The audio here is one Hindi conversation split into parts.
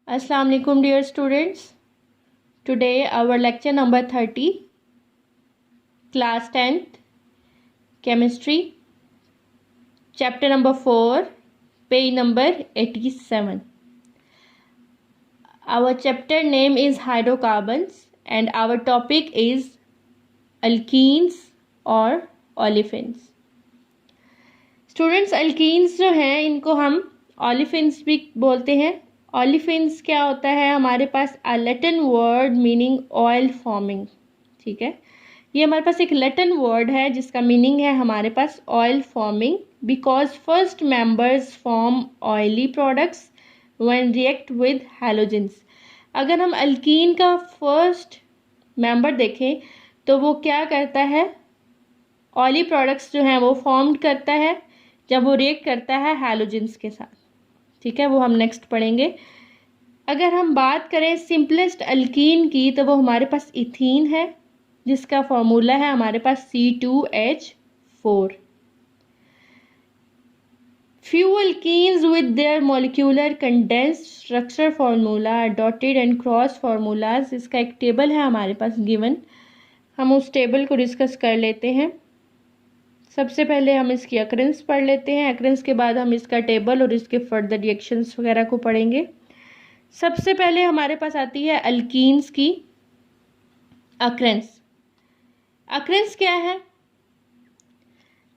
Assalamu alaikum dear students. Today our lecture number 30, class 10th, chemistry, chapter number 4, page number 87. Our chapter name is hydrocarbons and our topic is alkenes or olefins. Students, alkenes जो हैं इनको हम olefins भी बोलते हैं. ऑलिफिन्स क्या होता है? हमारे पास Latin word meaning oil forming. ठीक है, ये हमारे पास एक लैटिन वर्ड है जिसका मीनिंग है हमारे पास oil forming because first members form oily products when react with halogens. अगर हम अल्कीन का फर्स्ट मेंबर देखें तो वो क्या करता है? ऑयली प्रोडक्ट्स जो हैं वो फॉर्म करता है जब वो रिएक्ट करता है हैलोजेंस के साथ. ठीक है, वो हम नेक्स्ट पढ़ेंगे. अगर हम बात करें सिंपलेस्ट अल्कीन की तो वो हमारे पास इथीन है जिसका फॉर्मूला है हमारे पास C2H4. Few alkenes with their molecular condensed structure formula dotted and cross formulas. इसका एक टेबल है हमारे पास गिवन. हम उस टेबल को डिस्कस कर लेते हैं. सबसे पहले हम इसकी अकरेंस पढ़ लेते हैं. अकरेंस के बाद हम इसका टेबल और इसके फर्दर रिएक्शंस वगैरह को पढ़ेंगे. सबसे पहले हमारे पास आती है अल्कीन्स की अकरेंस. अकरेंस क्या है?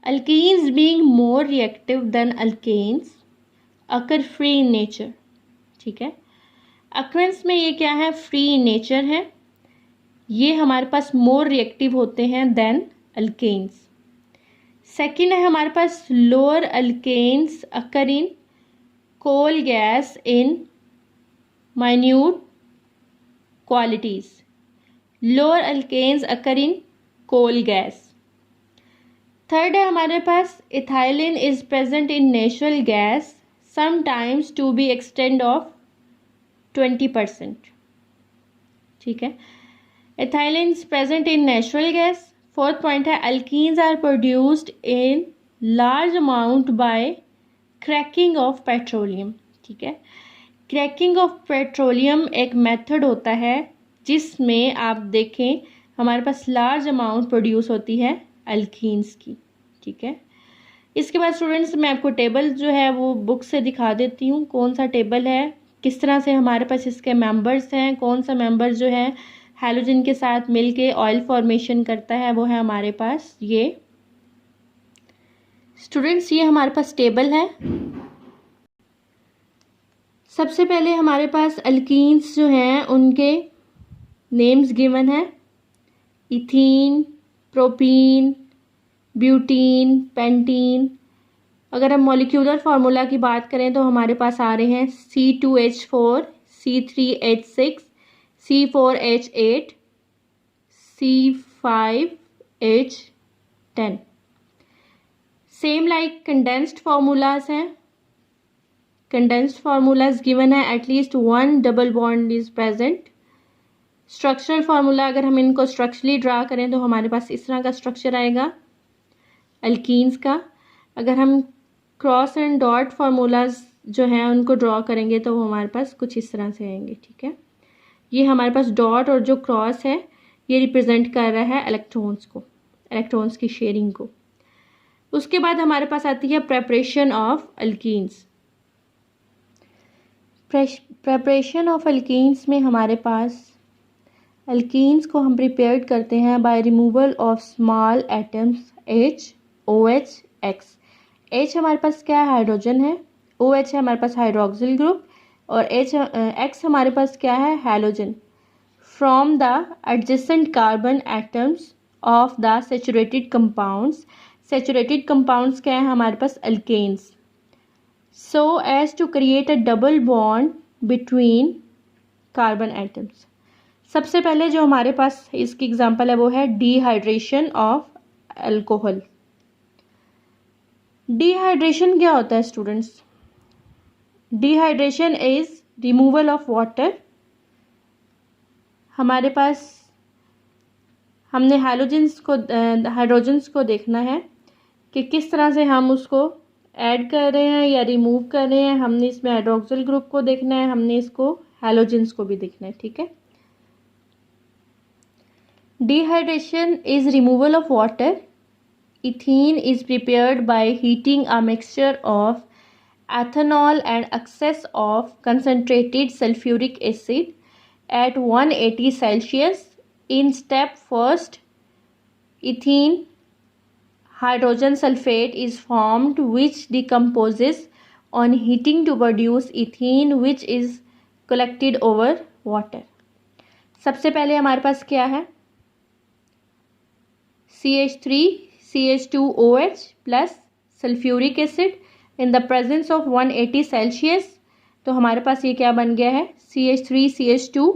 Alkenes being more reactive than alkanes occur free in nature. ठीक है, अकरेंस में ये क्या है? फ्री इन नेचर है. ये हमारे पास मोर रिएक्टिव होते हैं देन अल्केन्स. सेकेंड है हमारे पास lower alkanes occur in coal gas in minute qualities. Lower alkanes occur in coal gas. Third है हमारे पास ethylene is present in natural gas sometimes to be extend of 20%. ठीक है, ethylene is present in natural gas. Fourth point है alkenes are produced in large amount by cracking of petroleum. ठीक है, क्रैकिंग ऑफ पेट्रोलियम एक मेथड होता है जिसमें आप देखें हमारे पास लार्ज अमाउंट प्रोड्यूस होती है अल्कीन्स की. ठीक है, इसके बाद स्टूडेंट्स मैं आपको टेबल जो है वो बुक से दिखा देती हूँ. कौन सा टेबल है, किस तरह से हमारे पास इसके मेंबर्स हैं, कौन सा मेंबर जो है हैलोजन के साथ मिलके ऑयल फॉर्मेशन करता है, वो है हमारे पास ये. स्टूडेंट्स, ये हमारे पास टेबल है. सबसे पहले हमारे पास अल्कीन्स जो हैं उनके नेम्स गिवन है. Ethene, propene, butene, pentene. अगर हम मॉलिक्यूलर फार्मूला की बात करें तो हमारे पास आ रहे हैं C2H4, C3H6, C4H8, C5H10. Same like condensed formulas हैं. कंडेंस्ड फार्मूलाज गिवन है at least one double bond is present. Structural formula अगर हम इनको स्ट्रक्चरली ड्रा करें तो हमारे पास इस तरह का स्ट्रक्चर आएगा अल्कीन्स का. अगर हम क्रॉस एंड डॉट फार्मूलाज जो हैं उनको ड्रॉ करेंगे तो वो हमारे पास कुछ इस तरह से आएंगे. ठीक है, ये हमारे पास डॉट और जो क्रॉस है ये रिप्रेजेंट कर रहा है इलेक्ट्रॉन्स को, इलेक्ट्रॉन्स की शेयरिंग को. उसके बाद हमारे पास आती है preparation of alkenes. Preparation of alkenes में हमारे पास अल्कीन्स को हम प्रिपेयर्ड करते हैं by removal of small atoms H, OH, X. H हमारे पास क्या है? हाइड्रोजन है. OH है हमारे पास हाइड्रोक्सिल ग्रुप और X हमारे पास क्या है? Halogen. From the adjacent carbon atoms of the saturated compounds. Saturated compounds क्या है हमारे पास? Alkanes. So as to create a double bond between carbon atoms. सबसे पहले जो हमारे पास इसकी एग्जांपल है वो है डिहाइड्रेशन ऑफ अल्कोहल. डिहाइड्रेशन क्या होता है students? Dehydration is removal of water. हमारे पास हमने हाइड्रोजन्स को देखना है कि किस तरह से हम उसको ऐड कर रहे हैं या रिमूव कर रहे हैं. हमने इसमें हाइड्रोक्सिल ग्रुप को देखना है, हमने इसको हैलोजेंस को भी देखना है, ठीक है। Dehydration is removal of water. Ethene is prepared by heating a mixture of ethanol and excess of concentrated sulfuric acid at 180 Celsius. In step first, ethene hydrogen sulfate is formed which decomposes on heating to produce ethene which is collected over water. सबसे पहले हमारे पास क्या है, CH3 CH2OH plus sulphuric acid in the presence of 180 Celsius. तो हमारे पास ये क्या बन गया है, CH3 CH2,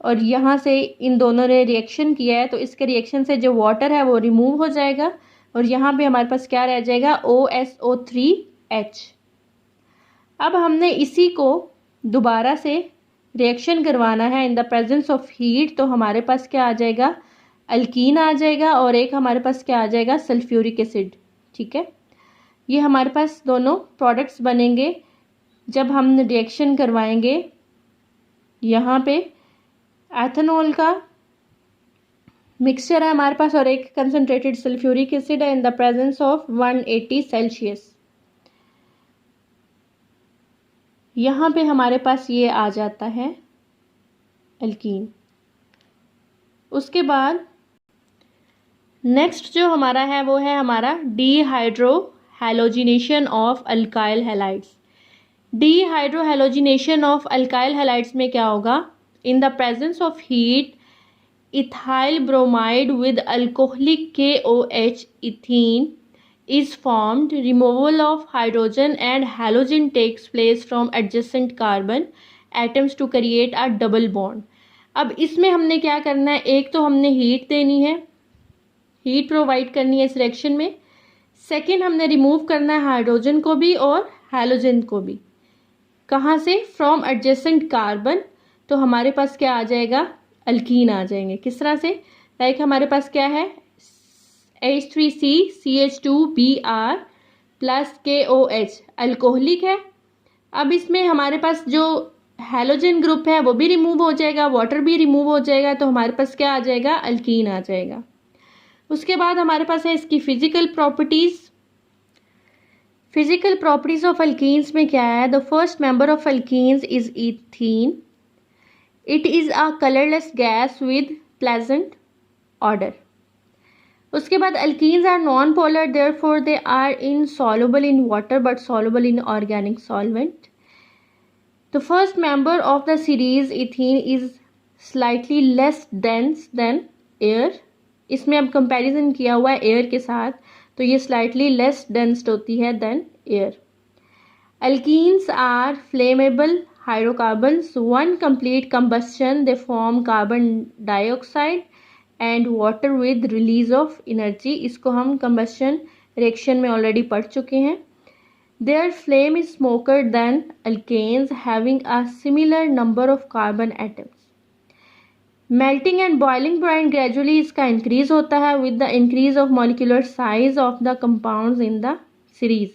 और यहाँ से इन दोनों ने रिएक्शन किया है तो इसके रिएक्शन से जो वाटर है वो रिमूव हो जाएगा और यहाँ पे हमारे पास क्या रह जाएगा, OSO3H। अब हमने इसी को दोबारा से रिएक्शन करवाना है इन द प्रेजेंस ऑफ हीट, तो हमारे पास क्या आ जाएगा, अल्कीन आ जाएगा और एक हमारे पास क्या आ जाएगा, सल्फ्यूरिक एसिड, ठीक है। ये हमारे पास दोनों प्रोडक्ट्स बनेंगे जब हम रिएक्शन करवाएंगे। यहाँ पे एथेनॉल का मिक्सचर है हमारे पास और एक कंसनट्रेटेड सल्फ्यूरिक एसिड है इन द प्रेजेंस ऑफ 180 सेल्सियस। यहाँ पे हमारे पास ये आ जाता है अल्कीन। उसके बाद नेक्स्ट जो हमारा है वो है हमारा dehydrohalogenation of alkyl halides. Dehydrohalogenation of alkyl halides में क्या होगा, in the presence of heat ethyl bromide with alcoholic KOH ethene is formed, removal of hydrogen and halogen takes place from adjacent carbon atoms to create a double bond। अब इसमें हमने क्या करना है, एक तो हमने हीट देनी है, हीट प्रोवाइड करनी है इस रिएक्शन में। सेकेंड हमने रिमूव करना है हाइड्रोजन को भी और हैलोजन को भी। कहाँ से, फ्रॉम एडजेसेंट कार्बन। तो हमारे पास क्या आ जाएगा, अल्कीन आ जाएंगे। किस तरह से, लाइक हमारे पास क्या है, H3C CH2Br plus KOH alcoholic है। अब इसमें हमारे पास जो हैलोजन ग्रुप है वो भी रिमूव हो जाएगा, वाटर भी रिमूव हो जाएगा, तो हमारे पास क्या आ जाएगा, अल्कीन आ जाएगा। उसके बाद हमारे पास है इसकी physical properties. Physical properties of alkenes में क्या है, the first member of alkenes is ethene. It is a colourless gas with pleasant order. उसके बाद alkenes are non polar, therefore they are insoluble in water but soluble in organic solvent. The first member of the series ethene is slightly less dense than air. इसमें अब कंपैरिजन किया हुआ है एयर के साथ, तो ये स्लाइटली लेस डेंस होती है than air. Alkenes are flammable hydrocarbons, one complete combustion they form carbon dioxide and water with release of energy. इसको हम कंबस्शन रिएक्शन में ऑलरेडी पढ़ चुके हैं। Their flame is smoker than alkanes having a similar number of carbon atoms. Melting and boiling point gradually इसका इंक्रीज होता है with the increase of molecular size of the compounds in the series.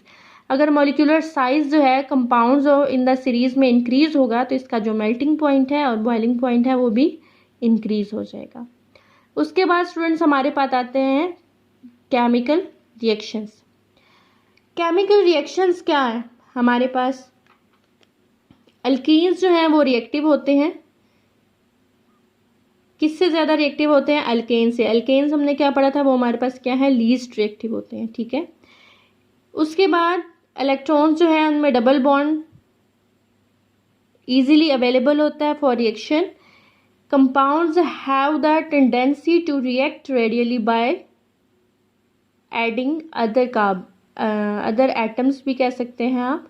अगर मॉलिक्यूलर साइज जो है कंपाउंड्स इन द सीरीज में इंक्रीज होगा तो इसका जो मेल्टिंग पॉइंट है और बॉइलिंग पॉइंट है वो भी इंक्रीज हो जाएगा। उसके बाद स्टूडेंट्स हमारे पास आते हैं केमिकल रिएक्शंस। केमिकल रिएक्शंस क्या है हमारे पास, अल्कीन्स जो हैं वो रिएक्टिव होते हैं, किससे ज़्यादा रिएक्टिव होते हैं, अल्केन से। अल्केन्स हमने क्या पढ़ा था, वो हमारे पास क्या है, लीस्ट रिएक्टिव होते हैं, ठीक है। उसके बाद इलेक्ट्रॉन्स जो है उनमें डबल बॉन्ड इजीली अवेलेबल होता है for reaction. Compounds have the tendency to react readily by adding other atoms भी कह सकते हैं आप,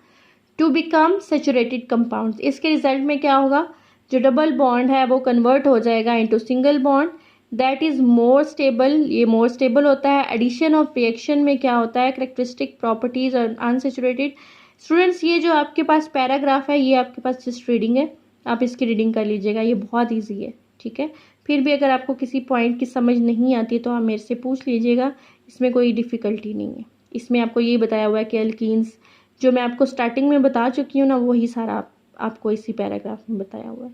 टू बिकम सैचुरेटेड कंपाउंड्स। इसके रिजल्ट में क्या होगा, जो डबल बॉन्ड है वो कन्वर्ट हो जाएगा into single bond, that is more stable. ये मोर स्टेबल होता है। एडिशन ऑफ रिएक्शन में क्या होता है, करेक्टरिस्टिक प्रॉपर्टीज और अनसैचुरेटेड। स्टूडेंट्स ये जो आपके पास पैराग्राफ है ये आपके पास जस्ट रीडिंग है, आप इसकी रीडिंग कर लीजिएगा, ये बहुत ईजी है, ठीक है। फिर भी अगर आपको किसी पॉइंट की समझ नहीं आती तो आप मेरे से पूछ लीजिएगा, इसमें कोई डिफ़िकल्टी नहीं है। इसमें आपको ये बताया हुआ है कि अल्कीन्स जो मैं आपको स्टार्टिंग में बता चुकी हूँ ना, वही सारा आपको इसी पैराग्राफ में बताया हुआ है।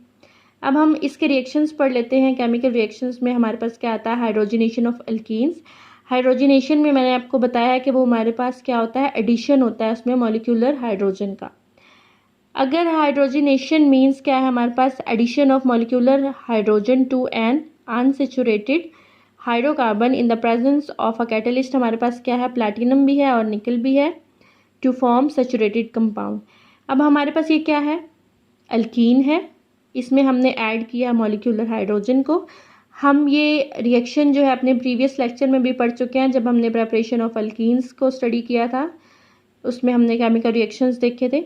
अब हम इसके रिएक्शंस पढ़ लेते हैं। केमिकल रिएक्शंस में हमारे पास क्या आता है, हाइड्रोजनेशन ऑफ अल्कीन्स। हाइड्रोजनेशन में मैंने आपको बताया है कि वो हमारे पास क्या होता है, एडिशन होता है उसमें मॉलिक्यूलर हाइड्रोजन का। अगर हाइड्रोजनेशन मीन्स क्या है, हमारे पास addition of molecular hydrogen to an unsaturated hydrocarbon in the presence of a catalyst, हमारे पास क्या है, प्लैटिनम भी है और निकल भी है, टू फॉर्म सैचुरेटेड कंपाउंड। अब हमारे पास ये क्या है, अल्कीन है, इसमें हमने ऐड किया मॉलिक्यूलर हाइड्रोजन को। हम ये रिएक्शन जो है अपने प्रीवियस लेक्चर में भी पढ़ चुके हैं, जब हमने प्रिपरेशन ऑफ अल्कीन्स को स्टडी किया था, उसमें हमने केमिकल रिएक्शंस देखे थे।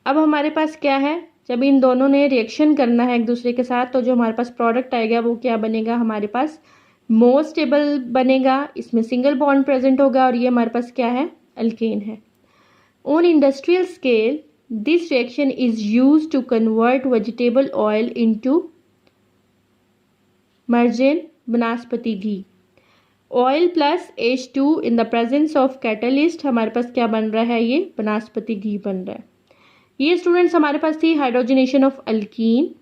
अब हमारे पास क्या है, जब इन दोनों ने रिएक्शन करना है एक दूसरे के साथ, तो जो हमारे पास प्रोडक्ट आएगा वो क्या बनेगा, हमारे पास मोर स्टेबल बनेगा, इसमें सिंगल बॉन्ड प्रेजेंट होगा और ये हमारे पास क्या है, अल्केन है। On industrial scale this reaction is used to convert vegetable oil into margarine vanaspati ghee. Oil plus H2 in the presence of catalyst, हमारे पास क्या बन रहा है, ये वनस्पति घी बन रहा है। ये स्टूडेंट्स हमारे पास थी हाइड्रोजनेशन ऑफ अल्कीन।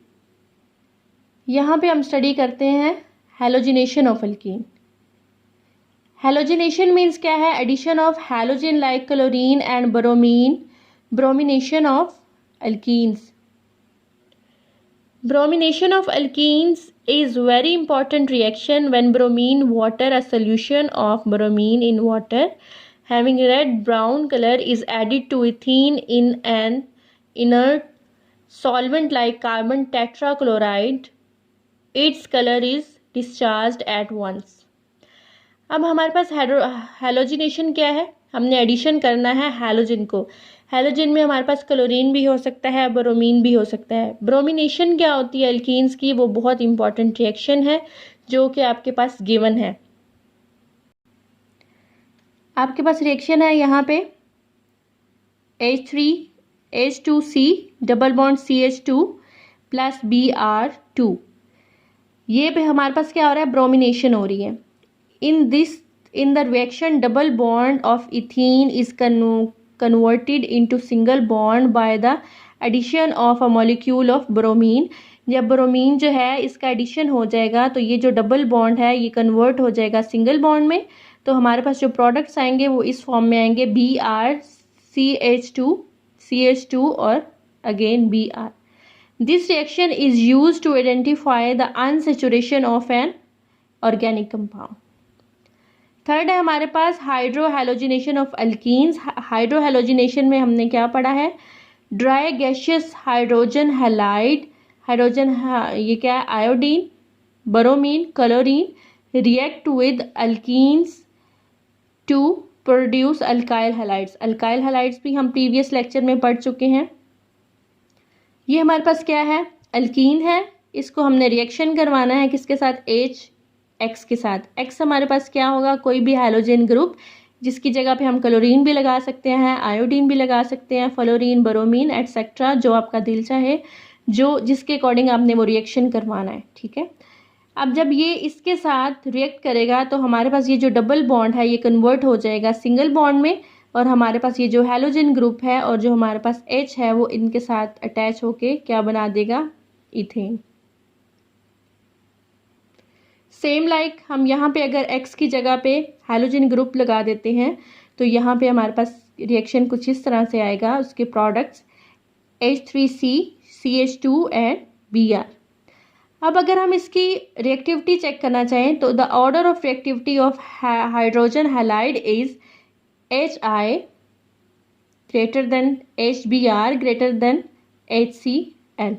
यहाँ पे हम स्टडी करते हैं halogenation of alkene. Halogenation means क्या है, addition of halogen like chlorine and bromine, bromination of alkenes. Bromination of alkenes is very important reaction when bromine water, a solution of bromine in water having red brown color, is added to ethene in an inert solvent like carbon tetrachloride. Its color is discharged at once. अब हमारे पास हैलोजिनेशन क्या है, हमने एडिशन करना है हैलोजन को। हैलोजन में हमारे पास क्लोरीन भी हो सकता है, ब्रोमीन भी हो सकता है। ब्रोमिनेशन क्या होती है एल्कीन्स की, वो बहुत इंपॉर्टेंट रिएक्शन है जो कि आपके पास गिवन है। आपके पास रिएक्शन है यहाँ पे H3H2C double bond CH2 plus Br2, ये पे हमारे पास क्या हो रहा है, ब्रोमिनेशन हो रही है। In the reaction double bond of ethene is converted into single bond by the addition of a molecule of bromine. जब ब्रोमीन जो है इसका एडिशन हो जाएगा तो ये जो डबल बॉन्ड है ये कन्वर्ट हो जाएगा सिंगल बॉन्ड में, तो हमारे पास जो प्रोडक्ट्स आएंगे वो इस फॉर्म में आएंगे BrCH2 और again Br. This reaction is used to identify the unsaturation of an organic compound. Third है हमारे पास हाइड्रोहैलोजिनेशन ऑफ अल्कीन्स। हाइड्रोहैलोजिनेशन में हमने क्या पढ़ा है, dry gaseous hydrogen halide, hydrogen ये क्या है, iodine, bromine, chlorine react with alkenes to produce alkyl halides. Alkyl halides भी हम प्रीवियस लेक्चर में पढ़ चुके हैं। ये हमारे पास क्या है, अल्कीन है, इसको हमने रिएक्शन करवाना है किसके साथ, X के साथ। X हमारे पास क्या होगा, कोई भी हैलोजन ग्रुप, जिसकी जगह पे हम क्लोरीन भी लगा सकते हैं, आयोडीन भी लगा सकते हैं, फ्लोरीन, ब्रोमीन एटसेट्रा, जो आपका दिल चाहे, जो जिसके अकॉर्डिंग आपने वो रिएक्शन करवाना है, ठीक है। अब जब ये इसके साथ रिएक्ट करेगा तो हमारे पास ये जो डबल बॉन्ड है ये कन्वर्ट हो जाएगा सिंगल बॉन्ड में, और हमारे पास ये जो हैलोजन ग्रुप है और जो हमारे पास H है वो इनके साथ अटैच होके क्या बना देगा, इथेन। सेम लाइक हम यहाँ पे अगर X की जगह पे हैलोजन ग्रुप लगा देते हैं तो यहाँ पे हमारे पास रिएक्शन कुछ इस तरह से आएगा, उसके products H3C CH2 and Br। अब अगर हम इसकी रिएक्टिविटी चेक करना चाहें तो the order of reactivity of hydrogen halide is HI greater than HBr greater than HCl।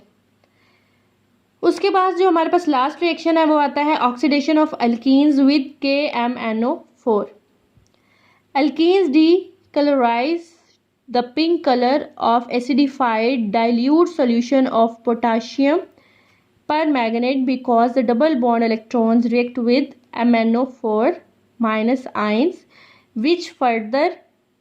उसके बाद जो हमारे पास लास्ट रिएक्शन है वो आता है oxidation of alkenes with KMnO4। Alkenes decolourise the pink colour of acidified dilute solution of potassium permanganate because the double bond electrons react with MnO4 minus ions which further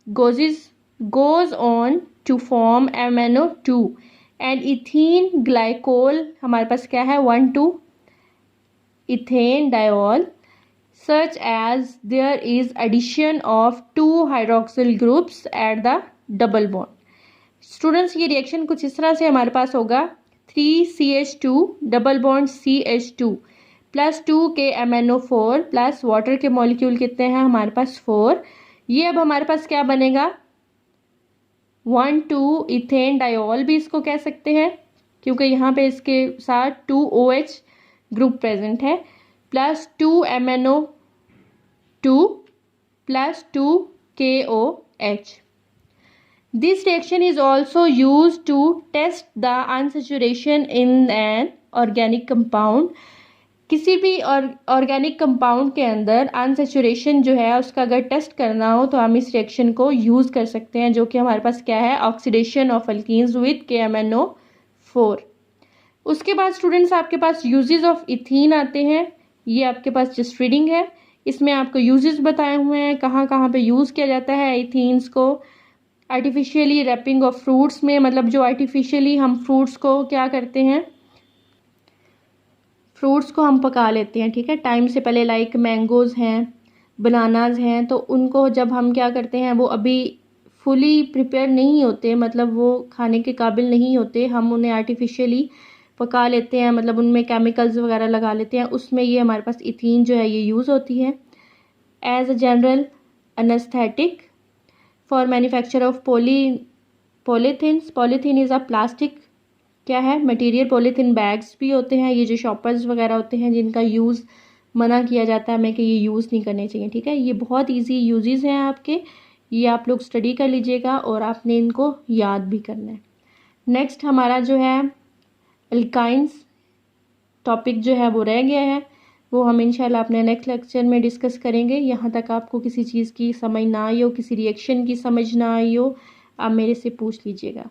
goes on to form MnO2 and ethene glycol, हमारे पास क्या है 1,2 ethane diol, such as there is addition of 2 hydroxyl groups at the double bond. Students ये रिएक्शन कुछ इस तरह से हमारे पास होगा, 3CH2 double bond CH2 plus 2KMnO4 plus water के मॉलिक्यूल कितने हैं हमारे पास 4। ये अब हमारे पास क्या बनेगा, 1,2 इथेन डायोल भी इसको कह सकते हैं, क्योंकि यहाँ पे इसके साथ 2OH ग्रुप प्रेजेंट है, plus 2MnO2 plus 2KOH। This reaction is also used to test the unsaturation in an organic compound। किसी भी ऑर्गेनिक कंपाउंड के अंदर अनसेचुरेशन जो है उसका अगर टेस्ट करना हो तो हम इस रिएक्शन को यूज़ कर सकते हैं, जो कि हमारे पास क्या है, oxidation of alkenes with KMnO4। उसके बाद स्टूडेंट्स आपके पास यूजेस ऑफ इथीन आते हैं। ये आपके पास जस्ट रीडिंग है, इसमें आपको यूजेस बताए हुए हैं कहाँ कहाँ पे यूज़ किया जाता है इथीन्स को। आर्टिफिशियली रैपिंग ऑफ फ्रूट्स में, मतलब जो आर्टिफिशियली हम फ्रूट्स को क्या करते हैं, फ्रूट्स को हम पका लेते हैं, ठीक है, टाइम से पहले, लाइक मैंगोज़ हैं, बनानाज हैं, तो उनको जब हम क्या करते हैं वो अभी फुली प्रिपेयर नहीं होते, मतलब वो खाने के काबिल नहीं होते, हम उन्हें आर्टिफिशियली पका लेते हैं, मतलब उनमें केमिकल्स वगैरह लगा लेते हैं, उसमें ये हमारे पास इथीन जो है ये यूज़ होती है as a general anaesthetic for manufacture of polythenes. Polythene is a plastic क्या है मटेरियल। पॉलीथीन बैग्स भी होते हैं, ये जो शॉपर्स वगैरह होते हैं जिनका यूज़ मना किया जाता है हमें कि ये यूज़ नहीं करने चाहिए, ठीक है। ये बहुत इजी यूजेस हैं आपके, ये आप लोग स्टडी कर लीजिएगा और आपने इनको याद भी करना है। नेक्स्ट हमारा जो है एल्काइंस टॉपिक जो है वो रह गया है, वो हम इंशाल्लाह अपने नेक्स्ट लेक्चर में डिस्कस करेंगे। यहाँ तक आपको किसी चीज़ की समझ ना आई हो, किसी रिएक्शन की समझ ना आई हो, आप मेरे से पूछ लीजिएगा।